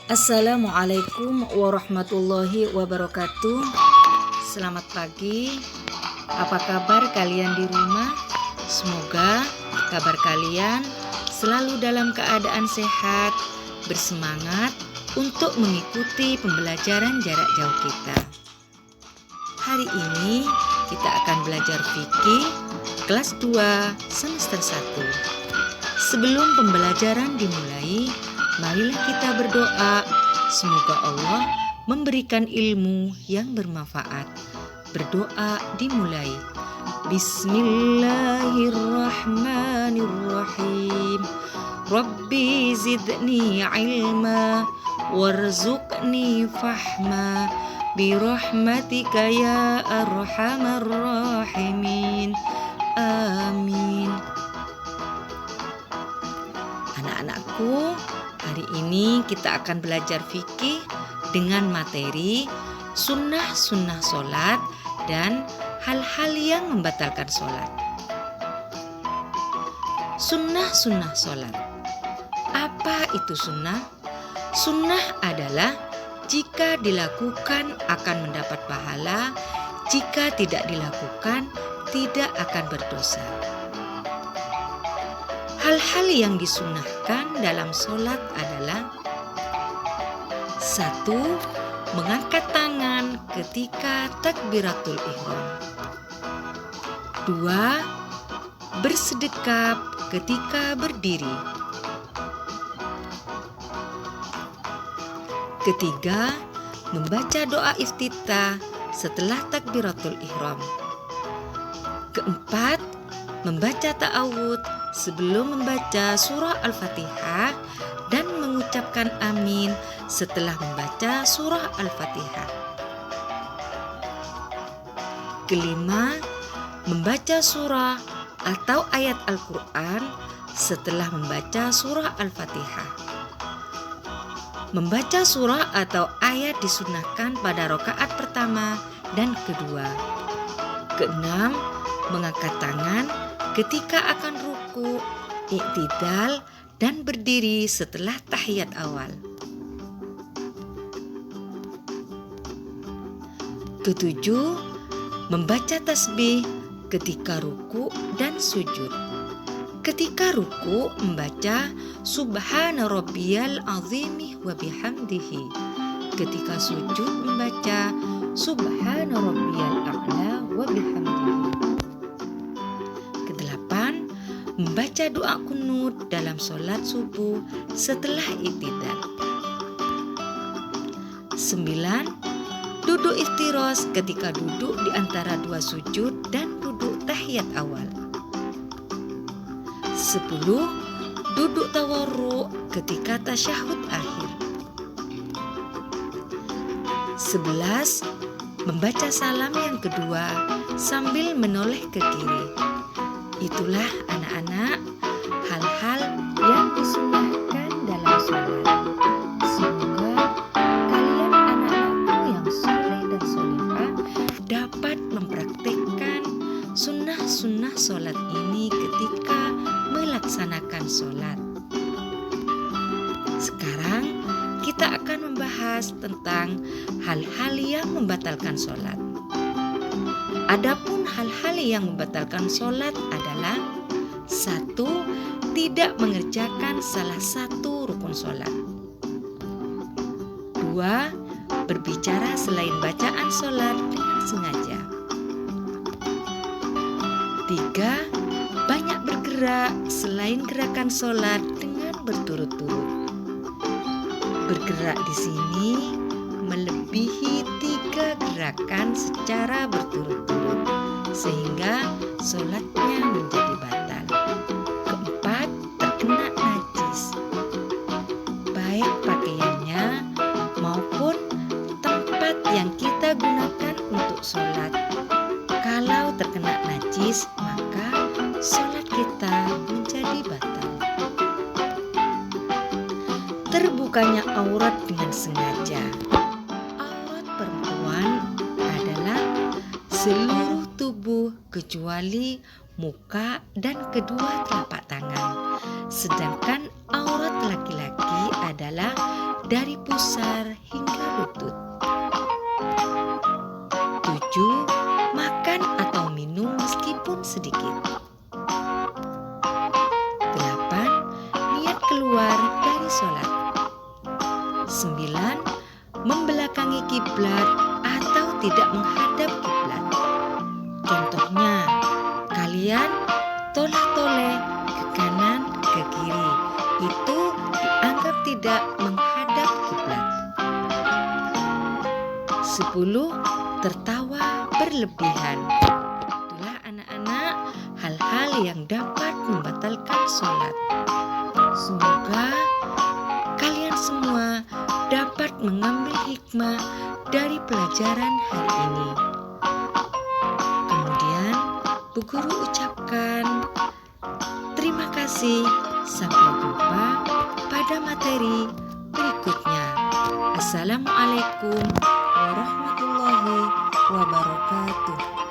Assalamualaikum warahmatullahi wabarakatuh. Selamat pagi. Apa kabar kalian di rumah? Semoga kabar kalian selalu dalam keadaan sehat, bersemangat untuk mengikuti pembelajaran jarak jauh kita. Hari ini kita akan belajar fikih kelas 2 semester 1. Sebelum pembelajaran dimulai, marilah kita berdoa, semoga Allah memberikan ilmu yang bermanfaat. Berdoa dimulai. Bismillahirrahmanirrahim. Rabbi zidni ilma warzuqni fahma birahmatika ya arhamar rahimin. Amin. Anak-anakku, hari ini kita akan belajar fikih dengan materi sunnah-sunnah sholat dan hal-hal yang membatalkan sholat. Sunnah-sunnah sholat. Apa itu sunnah? Sunnah adalah jika dilakukan akan mendapat pahala, jika tidak dilakukan tidak akan berdosa. Hal-hal yang disunnahkan dalam sholat adalah: 1. Mengangkat tangan ketika takbiratul ihram. 2. Bersedekap ketika berdiri. 3. Membaca doa iftitah setelah takbiratul ihram. 4. Membaca ta'awud sebelum membaca surah Al-Fatihah dan mengucapkan amin setelah membaca surah Al-Fatihah. 5. Membaca surah atau ayat Al-Quran setelah membaca surah Al-Fatihah. Membaca surah atau ayat disunahkan pada rakaat pertama dan kedua. 6. Mengangkat tangan ketika akan ruku, i'tidal, dan berdiri setelah tahiyat awal. 7. Membaca tasbih ketika ruku dan sujud. Ketika ruku membaca Subhana rabbiyal azimi wa bihamdihi. Ketika sujud membaca Subhana rabbiyal a'la wa bihamdihi. 8. Membaca doa kunut dalam sholat subuh setelah i'tidal. 9. Duduk iftiros ketika duduk di antara dua sujud dan duduk tahiyat awal. 10. Duduk tawarruk ketika tasyahud akhir. 11. Membaca salam yang kedua sambil menoleh ke kiri. Itulah anak-anak hal-hal yang disunnahkan dalam sholat. Semoga kalian anak-anakku yang soleh dan solehah dapat mempraktikkan sunnah-sunnah sholat ini ketika melaksanakan sholat. Sekarang kita akan membahas tentang hal-hal yang membatalkan sholat. Adapun hal-hal yang membatalkan sholat adalah: 1. Tidak mengerjakan salah satu rukun sholat. 2. Berbicara selain bacaan sholat dengan sengaja. 3. Banyak bergerak selain gerakan sholat dengan berturut-turut. Bergerak di sini melebihi 3 gerakan secara berturut-turut sehingga sholatnya menjadi batal. 4. Terkena najis, baik pakaiannya maupun tempat yang kita gunakan untuk sholat. Kalau terkena najis, maka sholat kita menjadi batal. Terbukanya aurat dengan sengaja. Aurat perempuan adalah seluruh tubuh tubuh kecuali muka dan kedua telapak tangan. Sedangkan aurat laki-laki adalah dari pusar hingga lutut. 7. Makan atau minum meskipun sedikit. 8. Niat keluar dari sholat. 9. Membelakangi kiblat atau tidak menghadap kiblat. Contohnya, kalian toleh-toleh ke kanan ke kiri. Itu dianggap tidak menghadap kiblat. 10. Tertawa berlebihan. Itulah anak-anak hal-hal yang dapat membatalkan sholat. Semoga kalian semua dapat mengambil hikmah dari pelajaran hari ini. Kemudian Bu Guru ucapkan terima kasih. Sampai jumpa pada materi berikutnya. Assalamualaikum warahmatullahi wabarakatuh.